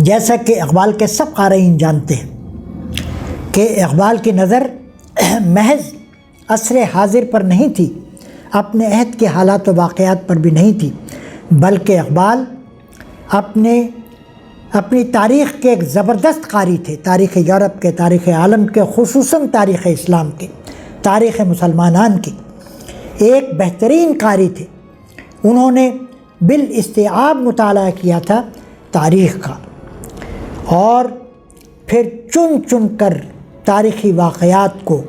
جیسا کہ اقبال کے سب قارئین جانتے ہیں کہ اقبال کی نظر محض عصر حاضر پر نہیں تھی، اپنے عہد کے حالات و واقعات پر بھی نہیں تھی، بلکہ اقبال اپنی تاریخ کے ایک زبردست قاری تھے، تاریخ یورپ کے، تاریخ عالم کے، خصوصاً تاریخ اسلام کے، تاریخ مسلمانان کی ایک بہترین قاری تھے۔ انہوں نے بالاستیعاب مطالعہ کیا تھا تاریخ کا، اور پھر چن چن کر تاریخی واقعات کو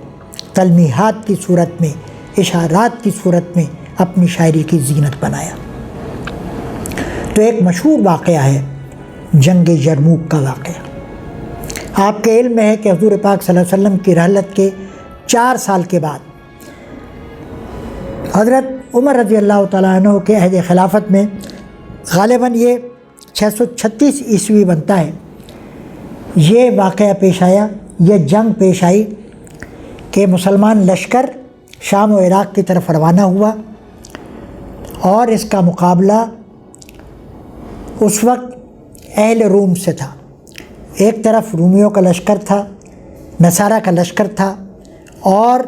تلمیحات کی صورت میں، اشارات کی صورت میں اپنی شاعری کی زینت بنایا۔ تو ایک مشہور واقعہ ہے جنگ یرموک کا واقعہ۔ آپ کے علم میں ہے کہ حضور پاک صلی اللہ علیہ وسلم کی رحلت کے 4 سال کے بعد حضرت عمر رضی اللہ تعالیٰ عنہ کے عہد خلافت میں، غالباً یہ 636 عیسوی بنتا ہے، یہ واقعہ پیش آیا، یہ جنگ پیش آئی کہ مسلمان لشکر شام و عراق کی طرف روانہ ہوا، اور اس کا مقابلہ اس وقت اہل روم سے تھا۔ ایک طرف رومیوں کا لشکر تھا، نصارہ کا لشکر تھا، اور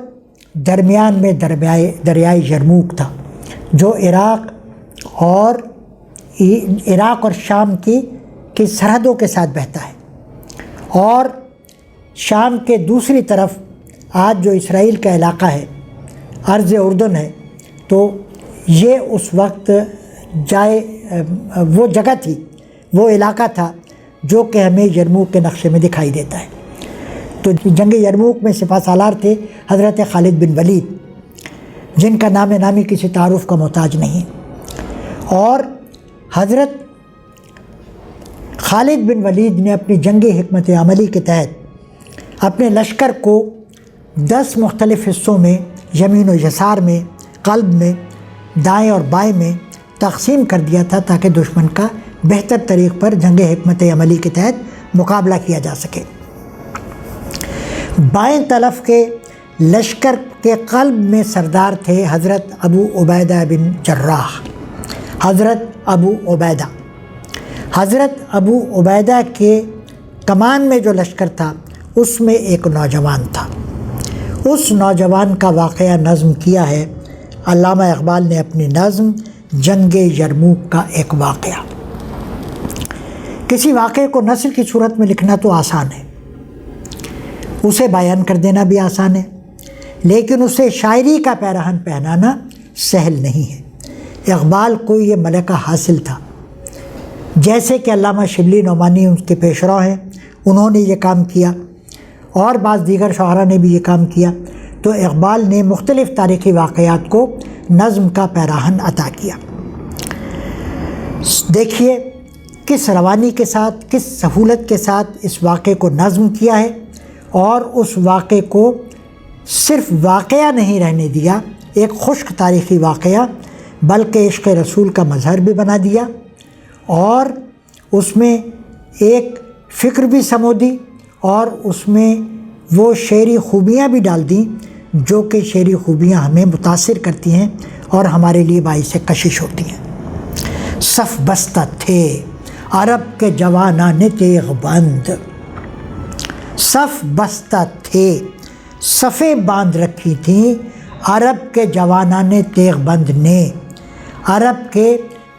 درمیان میں دریائے یرموک تھا، جو عراق اور شام کی سرحدوں کے ساتھ بہتا ہے۔ اور شام کے دوسری طرف آج جو اسرائیل کا علاقہ ہے، ارض اردن ہے، تو یہ اس وقت وہ جگہ تھی، وہ علاقہ تھا جو کہ ہمیں یرموک کے نقشے میں دکھائی دیتا ہے۔ تو جنگ یرموک میں سپہ سالار تھے حضرت خالد بن ولید، جن کا نام نامی کسی تعارف کا محتاج نہیں، اور حضرت خالد بن ولید نے اپنی جنگی حکمت عملی کے تحت اپنے لشکر کو 10 مختلف حصوں میں، یمین و یسار میں، قلب میں، دائیں اور بائیں میں تقسیم کر دیا تھا، تاکہ دشمن کا بہتر طریق پر جنگ حکمت عملی کے تحت مقابلہ کیا جا سکے۔ بائیں طرف کے لشکر کے قلب میں سردار تھے حضرت ابو عبیدہ بن جراح۔ حضرت ابو عبیدہ کے کمان میں جو لشکر تھا، اس میں ایک نوجوان تھا۔ اس نوجوان کا واقعہ نظم کیا ہے علامہ اقبال نے اپنی نظم جنگ یرموک کا ایک واقعہ۔ کسی واقعے کو نثر کی صورت میں لکھنا تو آسان ہے، اسے بیان کر دینا بھی آسان ہے، لیکن اسے شاعری کا پیراہن پہنانا سہل نہیں ہے۔ اقبال کو یہ ملکہ حاصل تھا، جیسے کہ علامہ شبلی نعمانی ان کے پیشرو ہیں، انہوں نے یہ کام کیا، اور بعض دیگر شعراء نے بھی یہ کام کیا۔ تو اقبال نے مختلف تاریخی واقعات کو نظم کا پیراہن عطا کیا۔ دیکھیے کس روانی کے ساتھ، کس سہولت کے ساتھ اس واقعے کو نظم کیا ہے، اور اس واقعے کو صرف واقعہ نہیں رہنے دیا، ایک خشک تاریخی واقعہ، بلکہ عشق رسول کا مظہر بھی بنا دیا، اور اس میں ایک فکر بھی سمو دی، اور اس میں وہ شعری خوبیاں بھی ڈال دیں جو کہ شعری خوبیاں ہمیں متاثر کرتی ہیں اور ہمارے لیے باعث کشش ہوتی ہیں۔ صف بستہ تھے عرب کے جوانان تیغ بند، صف بستہ تھے، صفیں باندھ رکھی تھیں عرب کے جوانان تیغ بند نے، عرب کے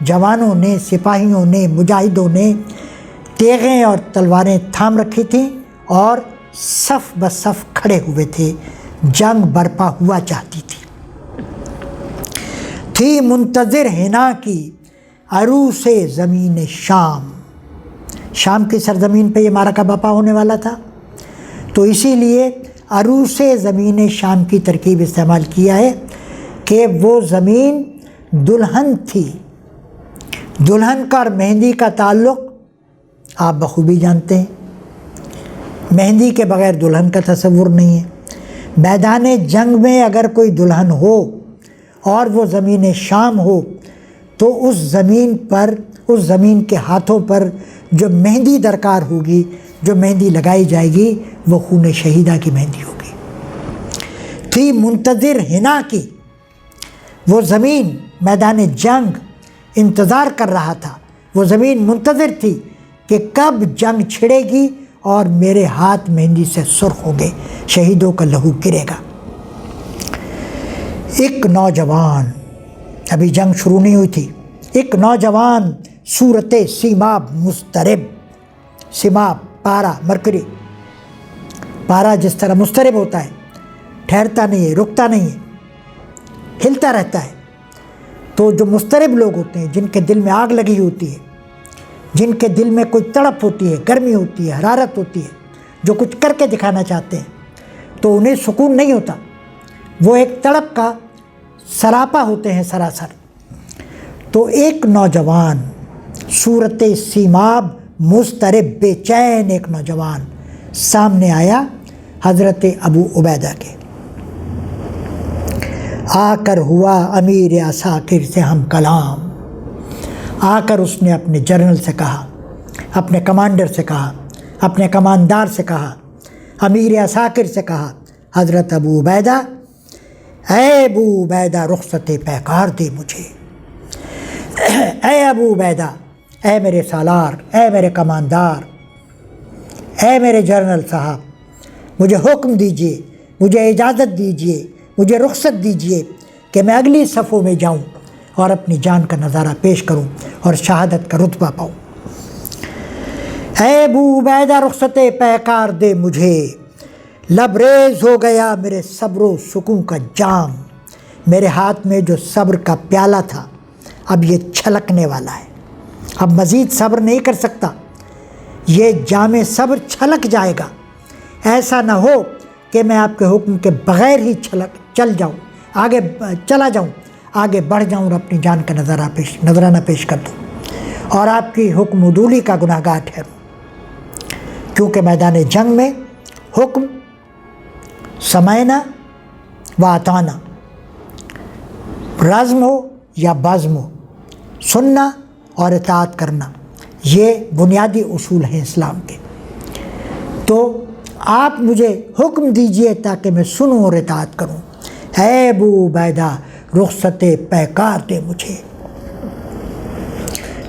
جوانوں نے، سپاہیوں نے، مجاہدوں نے تیغیں اور تلواریں تھام رکھی تھیں، اور صف بصف کھڑے ہوئے تھے، جنگ برپا ہوا چاہتی تھی منتظر حنا کی عروس زمین شام۔ شام کی سرزمین پہ یہ معرکہ برپا ہونے والا تھا، تو اسی لیے عروس زمین شام کی ترکیب استعمال کیا ہے کہ وہ زمین دلہن تھی۔ دلہن کا اور مہندی کا تعلق آپ بخوبی جانتے ہیں، مہندی کے بغیر دلہن کا تصور نہیں ہے۔ میدان جنگ میں اگر کوئی دلہن ہو اور وہ زمین شام ہو، تو اس زمین کے ہاتھوں پر جو مہندی درکار ہوگی، جو مہندی لگائی جائے گی، وہ خون شہیدہ کی مہندی ہوگی۔ تھی منتظر حنا کی، وہ زمین میدان جنگ انتظار کر رہا تھا، وہ زمین منتظر تھی کہ کب جنگ چھڑے گی اور میرے ہاتھ مہندی سے سرخ ہوں گے، شہیدوں کا لہو گرے گا۔ ایک نوجوان، ابھی جنگ شروع نہیں ہوئی تھی، ایک نوجوان صورت سیماب مضطرب، سیماب پارا، مرکری، پارا جس طرح مضطرب ہوتا ہے، ٹھہرتا نہیں ہے، رکتا نہیں ہے، ہلتا رہتا ہے، تو جو مضطرب لوگ ہوتے ہیں، جن کے دل میں آگ لگی ہوتی ہے، جن کے دل میں کوئی تڑپ ہوتی ہے، گرمی ہوتی ہے، حرارت ہوتی ہے، جو کچھ کر کے دکھانا چاہتے ہیں، تو انہیں سکون نہیں ہوتا، وہ ایک تڑپ کا سراپا ہوتے ہیں سراسر۔ تو ایک نوجوان صورت سیماب مضطرب، بے چین ایک نوجوان سامنے آیا حضرت ابو عبیدہ کے، آ کر ہوا امیر عساکر سے ہم کلام، آ کر اس نے اپنے جنرل سے کہا، اپنے کمانڈر سے کہا، اپنے کماندار سے کہا، امیر عساکر سے کہا، حضرت ابو عبیدہ، اے ابو عبیدہ رخصت پیکار دے مجھے، اے ابو عبیدہ، اے میرے سالار، اے میرے کماندار، اے میرے جنرل صاحب، مجھے حکم دیجئے، مجھے اجازت دیجئے، مجھے رخصت دیجئے کہ میں اگلی صفوں میں جاؤں اور اپنی جان کا نظارہ پیش کروں اور شہادت کا رتبہ پاؤں۔ اے ابو عبیدہ رخصت پیکار دے مجھے، لبریز ہو گیا میرے صبر و سکون کا جام، میرے ہاتھ میں جو صبر کا پیالہ تھا اب یہ چھلکنے والا ہے، اب مزید صبر نہیں کر سکتا، یہ جام صبر چھلک جائے گا، ایسا نہ ہو کہ میں آپ کے حکم کے بغیر ہی چلا جاؤں، آگے بڑھ جاؤں اور اپنی جان کا نذرانہ پیش کر دوں اور آپ کی حکم عدولی کا گناہ گار ٹھہروں، کیونکہ میدان جنگ میں حکم سمعنا و اطعنا، رزم ہو یا بزم ہو، سننا اور اطاعت کرنا، یہ بنیادی اصول ہیں اسلام کے۔ تو آپ مجھے حکم دیجئے تاکہ میں سنوں اور اطاعت کروں، اے ابو عبیدہ رخصت پیکار دے مجھے۔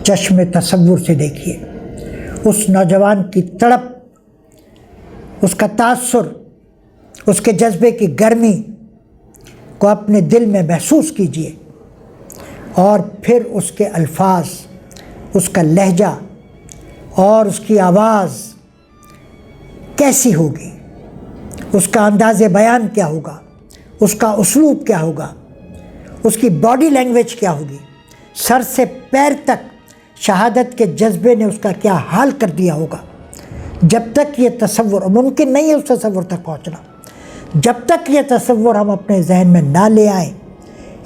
چشم تصور سے دیکھیے اس نوجوان کی تڑپ، اس کا تاثر، اس کے جذبے کی گرمی کو اپنے دل میں محسوس کیجیے، اور پھر اس کے الفاظ، اس کا لہجہ اور اس کی آواز کیسی ہوگی، اس کا انداز بیان کیا ہوگا، اس کا اسلوب کیا ہوگا، اس کی باڈی لینگویج کیا ہوگی، سر سے پیر تک شہادت کے جذبے نے اس کا کیا حال کر دیا ہوگا۔ جب تک یہ تصور، ممکن نہیں ہے اس تصور تک پہنچنا، جب تک یہ تصور ہم اپنے ذہن میں نہ لے آئیں،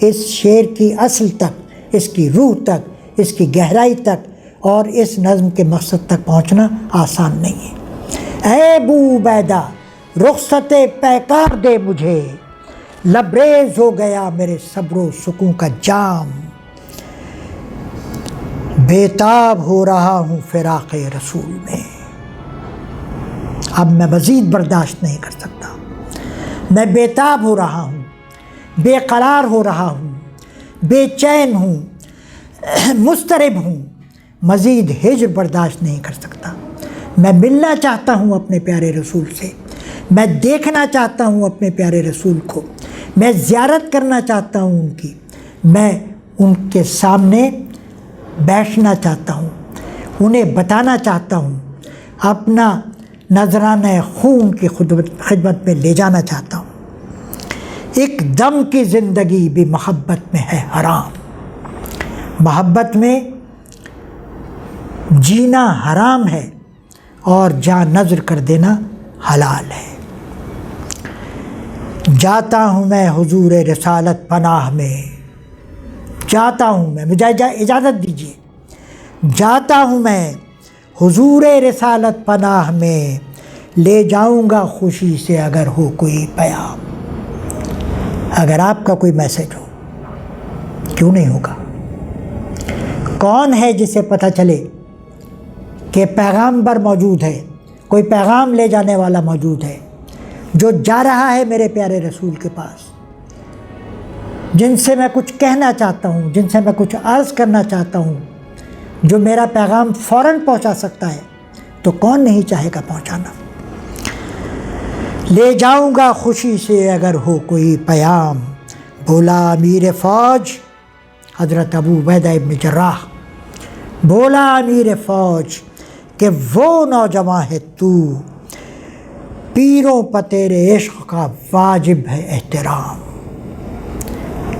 اس شعر کی اصل تک، اس کی روح تک، اس کی گہرائی تک اور اس نظم کے مقصد تک پہنچنا آسان نہیں ہے۔ اے ابو عبیدہ رخصت پیکار دے مجھے، لبریز ہو گیا میرے صبر و سکون کا جام، بےتاب ہو رہا ہوں فراق رسول میں، اب میں مزید برداشت نہیں کر سکتا، میں بےتاب ہو رہا ہوں، بے قرار ہو رہا ہوں، بے چین ہوں، مضطرب ہوں، مزید ہجر برداشت نہیں کر سکتا، میں ملنا چاہتا ہوں اپنے پیارے رسول سے، میں دیکھنا چاہتا ہوں اپنے پیارے رسول کو، میں زیارت کرنا چاہتا ہوں ان کی، میں ان کے سامنے بیٹھنا چاہتا ہوں، انہیں بتانا چاہتا ہوں، اپنا نذرانہ خون کی خدمت میں لے جانا چاہتا ہوں۔ ایک دم کی زندگی بھی محبت میں ہے حرام، محبت میں جینا حرام ہے اور جان نذر کر دینا حلال ہے۔ جاتا ہوں میں حضور رسالت پناہ میں، جاتا ہوں میں، مجھے اجازت دیجیے، جاتا ہوں میں حضور رسالت پناہ میں، لے جاؤں گا خوشی سے اگر ہو کوئی پیام، اگر آپ کا کوئی میسج ہو، کیوں نہیں ہوگا؟ کون ہے جسے پتہ چلے کہ پیغامبر موجود ہے، کوئی پیغام لے جانے والا موجود ہے جو جا رہا ہے میرے پیارے رسول کے پاس، جن سے میں کچھ کہنا چاہتا ہوں، جن سے میں کچھ عرض کرنا چاہتا ہوں، جو میرا پیغام فوراً پہنچا سکتا ہے تو کون نہیں چاہے گا پہنچانا۔ لے جاؤں گا خوشی سے اگر ہو کوئی پیام، بولا امیر فوج حضرت ابو عبیدہ ابن جراح، بولا امیر فوج کہ وہ نوجوان ہے تو، پیروں پہ تیرے عشق کا واجب ہے احترام۔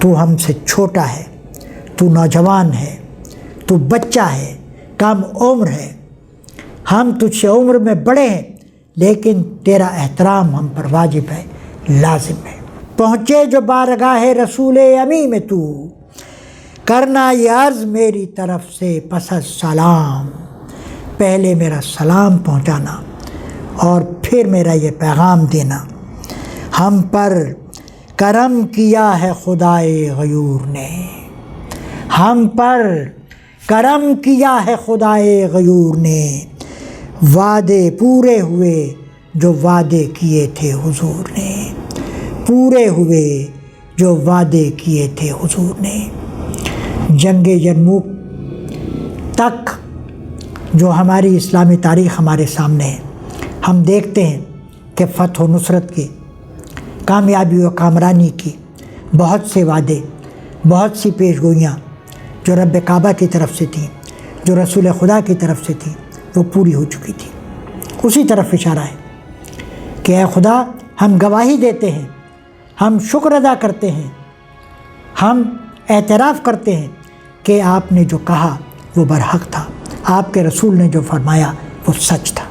تو ہم سے چھوٹا ہے، تو نوجوان ہے، تو بچہ ہے، کم عمر ہے، ہم تجھ سے عمر میں بڑے ہیں، لیکن تیرا احترام ہم پر واجب ہے، لازم ہے۔ پہنچے جو بارگاہ رسول امی میں تو، کرنا یہ عرض میری طرف سے پس از سلام، پہلے میرا سلام پہنچانا اور پھر میرا یہ پیغام دینا۔ ہم پر کرم کیا ہے خدائے غیور نے، ہم پر کرم کیا ہے خدائے غیور نے، وعدے پورے ہوئے جو وعدے کیے تھے حضور نے، پورے ہوئے جو وعدے کیے تھے حضور نے۔ جنگ یرموک تک جو ہماری اسلامی تاریخ ہمارے سامنے ہے، ہم دیکھتے ہیں کہ فتح و نصرت کی، کامیابی و کامرانی کی بہت سے وعدے، بہت سی پیش گوئیاں جو رب کعبہ کی طرف سے تھیں، جو رسول خدا کی طرف سے تھیں، وہ پوری ہو چکی تھی۔ اسی طرف اشارہ ہے کہ اے خدا، ہم گواہی دیتے ہیں، ہم شکر ادا کرتے ہیں، ہم اعتراف کرتے ہیں کہ آپ نے جو کہا وہ برحق تھا، آپ کے رسول نے جو فرمایا وہ سچ تھا۔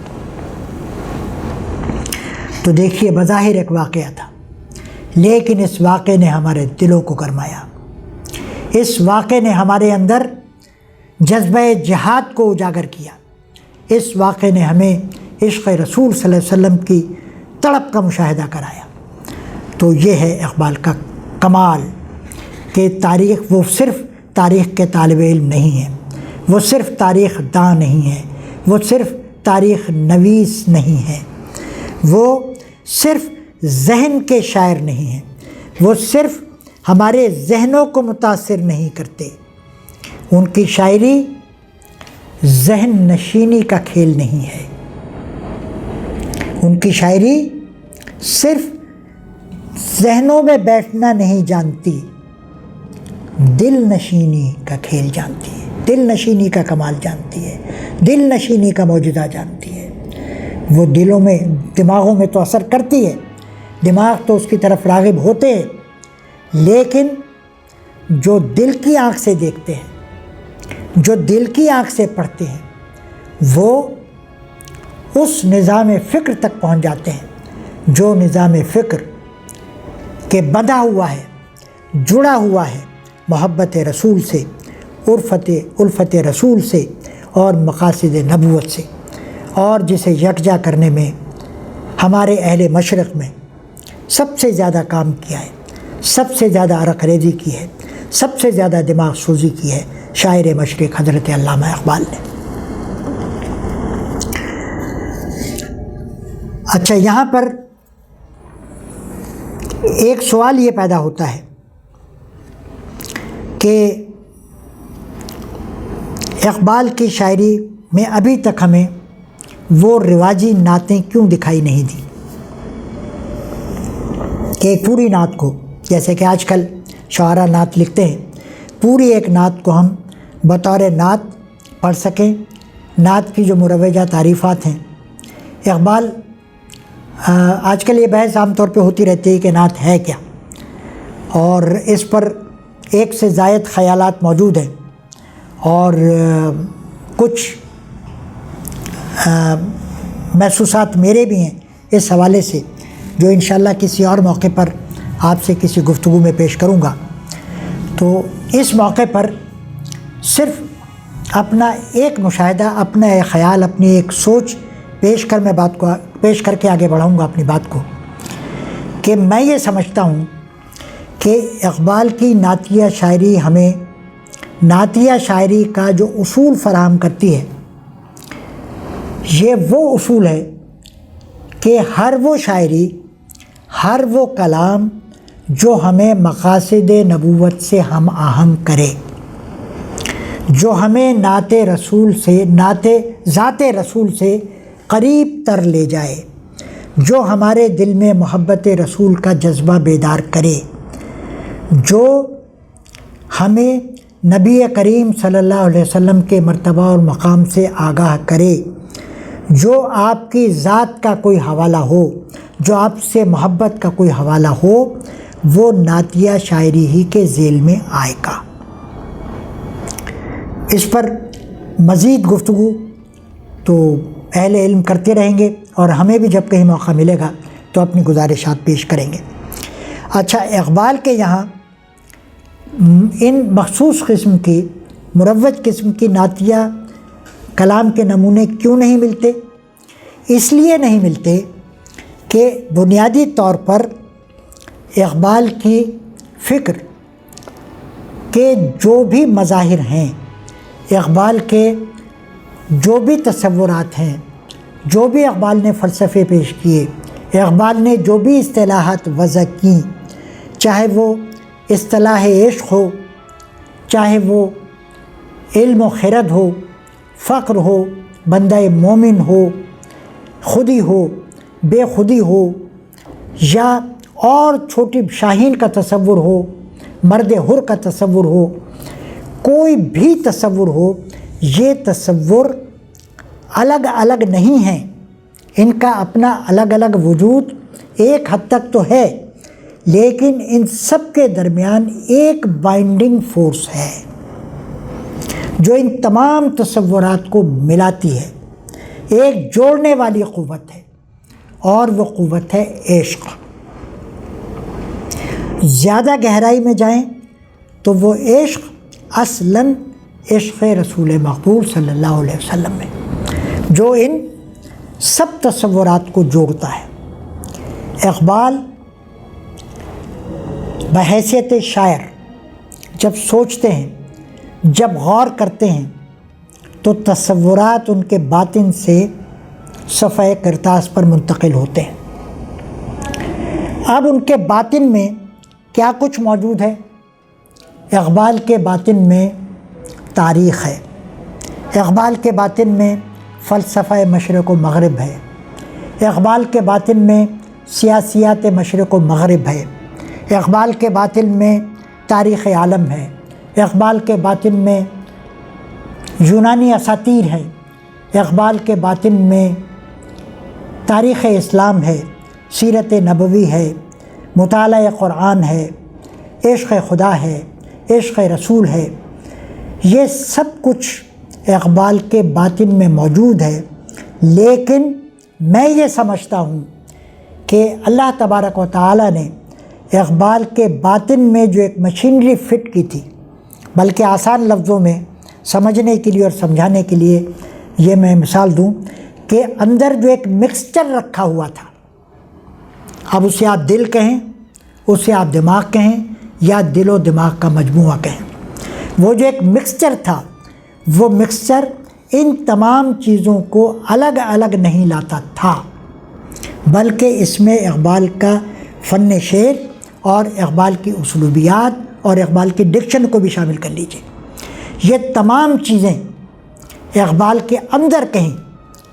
تو دیکھیے، بظاہر ایک واقعہ تھا، لیکن اس واقعے نے ہمارے دلوں کو گرمایا، اس واقعے نے ہمارے اندر جذبہ جہاد کو اجاگر کیا، اس واقعے نے ہمیں عشق رسول صلی اللہ علیہ وسلم کی تڑپ کا مشاہدہ کرایا۔ تو یہ ہے اقبال کا کمال کہ تاریخ، وہ صرف تاریخ کے طالب علم نہیں ہے، وہ صرف تاریخ داں نہیں ہے، وہ صرف تاریخ نویس نہیں ہے، وہ صرف ذہن کے شاعر نہیں ہیں، وہ صرف ہمارے ذہنوں کو متاثر نہیں کرتے، ان کی شاعری ذہن نشینی کا کھیل نہیں ہے، ان کی شاعری صرف ذہنوں میں بیٹھنا نہیں جانتی، دل نشینی کا کھیل جانتی ہے، دل نشینی کا کمال جانتی ہے، دل نشینی کا معجزہ جانتی ہے۔ وہ دلوں میں، دماغوں میں تو اثر کرتی ہے، دماغ تو اس کی طرف راغب ہوتے ہیں، لیکن جو دل کی آنکھ سے دیکھتے ہیں، جو دل کی آنکھ سے پڑھتے ہیں، وہ اس نظام فکر تک پہنچ جاتے ہیں جو نظام فکر کے بندھا ہوا ہے، جڑا ہوا ہے محبت رسول سے، الفت رسول سے اور مقاصد نبوت سے، اور جسے یکجا کرنے میں ہمارے اہل مشرق میں سب سے زیادہ کام کیا ہے، سب سے زیادہ عرق ریزی کی ہے، سب سے زیادہ دماغ سوزی کی ہے شاعر مشرق حضرت علامہ اقبال نے۔ اچھا، یہاں پر ایک سوال یہ پیدا ہوتا ہے کہ اقبال کی شاعری میں ابھی تک ہمیں وہ رواجی نعتیں کیوں دکھائی نہیں دی کہ ایک پوری نعت کو، جیسے کہ آج کل شعراء نعت لکھتے ہیں، پوری ایک نعت کو ہم بطور نعت پڑھ سکیں۔ نعت کی جو مروجہ تعریفات ہیں، اقبال، آج کل یہ بحث عام طور پہ ہوتی رہتی ہے کہ نعت ہے کیا، اور اس پر ایک سے زائد خیالات موجود ہیں، اور کچھ محسوسات میرے بھی ہیں اس حوالے سے، جو انشاءاللہ کسی اور موقع پر آپ سے کسی گفتگو میں پیش کروں گا۔ تو اس موقع پر صرف اپنا ایک مشاہدہ، اپنا ایک خیال، اپنی ایک سوچ پیش کر کے آگے بڑھاؤں گا اپنی بات کو، کہ میں یہ سمجھتا ہوں کہ اقبال کی نعتیہ شاعری ہمیں نعتیہ شاعری کا جو اصول فراہم کرتی ہے، یہ وہ اصول ہے کہ ہر وہ شاعری، ہر وہ کلام جو ہمیں مقاصد نبوت سے ہم آہنگ کرے، جو ہمیں نعت ذات رسول سے قریب تر لے جائے، جو ہمارے دل میں محبت رسول کا جذبہ بیدار کرے، جو ہمیں نبی کریم صلی اللہ علیہ وسلم کے مرتبہ اور مقام سے آگاہ کرے، جو آپ کی ذات کا کوئی حوالہ ہو، جو آپ سے محبت کا کوئی حوالہ ہو، وہ نعتیہ شاعری ہی کے ذیل میں آئے گا۔ اس پر مزید گفتگو تو اہل علم کرتے رہیں گے، اور ہمیں بھی جب کہیں موقع ملے گا تو اپنی گزارشات پیش کریں گے۔ اچھا، اقبال کے یہاں ان مخصوص قسم کی، مروج قسم کی نعتیہ کلام کے نمونے کیوں نہیں ملتے؟ اس لیے نہیں ملتے کہ بنیادی طور پر اقبال کی فکر کے جو بھی مظاہر ہیں، اقبال کے جو بھی تصورات ہیں، جو بھی اقبال نے فلسفے پیش کیے، اقبال نے جو بھی اصطلاحات وضع کیں، چاہے وہ اصطلاح عشق ہو، چاہے وہ علم و خرد ہو، فقر ہو، بندہ مومن ہو، خودی ہو، بے خودی ہو، یا اور چھوٹی شاہین کا تصور ہو، مرد حر کا تصور ہو، کوئی بھی تصور ہو، یہ تصور الگ الگ نہیں ہیں، ان کا اپنا الگ الگ وجود ایک حد تک تو ہے، لیکن ان سب کے درمیان ایک بائنڈنگ فورس ہے جو ان تمام تصورات کو ملاتی ہے، ایک جوڑنے والی قوت ہے، اور وہ قوت ہے عشق۔ زیادہ گہرائی میں جائیں تو وہ عشق اصلاً عشق رسول مقبول صلی اللہ علیہ وسلم ہے، جو ان سب تصورات کو جوڑتا ہے۔ اقبال بحیثیت شاعر جب سوچتے ہیں، جب غور کرتے ہیں، تو تصورات ان کے باطن سے صفحہ کرتاس پر منتقل ہوتے ہیں۔ اب ان کے باطن میں کیا کچھ موجود ہے؟ اقبال کے باطن میں تاریخ ہے، اقبال کے باطن میں فلسفہ مشرق و مغرب ہے، اقبال کے باطن میں سیاسیات مشرق و مغرب ہے، اقبال کے باطن میں تاریخ عالم ہے، اقبال کے باطن میں یونانی اساطیر ہے، اقبال کے باطن میں تاریخ اسلام ہے، سیرت نبوی ہے، مطالعہ قرآن ہے، عشق خدا ہے، عشق رسول ہے۔ یہ سب کچھ اقبال کے باطن میں موجود ہے، لیکن میں یہ سمجھتا ہوں کہ اللہ تبارک و تعالی نے اقبال کے باطن میں جو ایک مشینری فٹ کی تھی، بلکہ آسان لفظوں میں سمجھنے کے لیے اور سمجھانے کے لیے یہ میں مثال دوں کہ اندر جو ایک مکسچر رکھا ہوا تھا، اب اسے آپ دل کہیں، اسے آپ دماغ کہیں، یا دل و دماغ کا مجموعہ کہیں، وہ جو ایک مکسچر تھا، وہ مکسچر ان تمام چیزوں کو الگ الگ نہیں لاتا تھا، بلکہ اس میں اقبال کا فن شعر اور اقبال کی اسلوبیات اور اقبال کی ڈکشن کو بھی شامل کر لیجیے۔ یہ تمام چیزیں اقبال کے اندر کہیں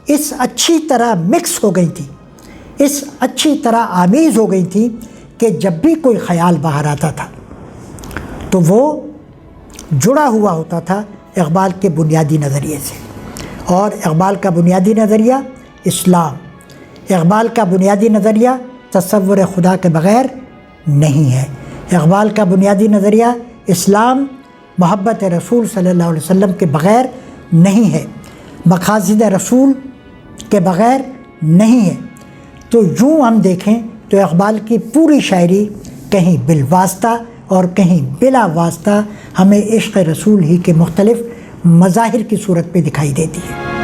اس اچھی طرح مکس ہو گئی تھی، اس اچھی طرح آمیز ہو گئی تھی کہ جب بھی کوئی خیال باہر آتا تھا تو وہ جڑا ہوا ہوتا تھا اقبال کے بنیادی نظریے سے، اور اقبال کا بنیادی نظریہ اسلام، اقبال کا بنیادی نظریہ تصور خدا کے بغیر نہیں ہے، اقبال کا بنیادی نظریہ اسلام محبت رسول صلی اللہ علیہ وسلم کے بغیر نہیں ہے، مقاصد رسول کے بغیر نہیں ہے۔ تو یوں ہم دیکھیں تو اقبال کی پوری شاعری کہیں بالواسطہ اور کہیں بلا واسطہ ہمیں عشق رسول ہی کے مختلف مظاہر کی صورت پہ دکھائی دیتی ہے۔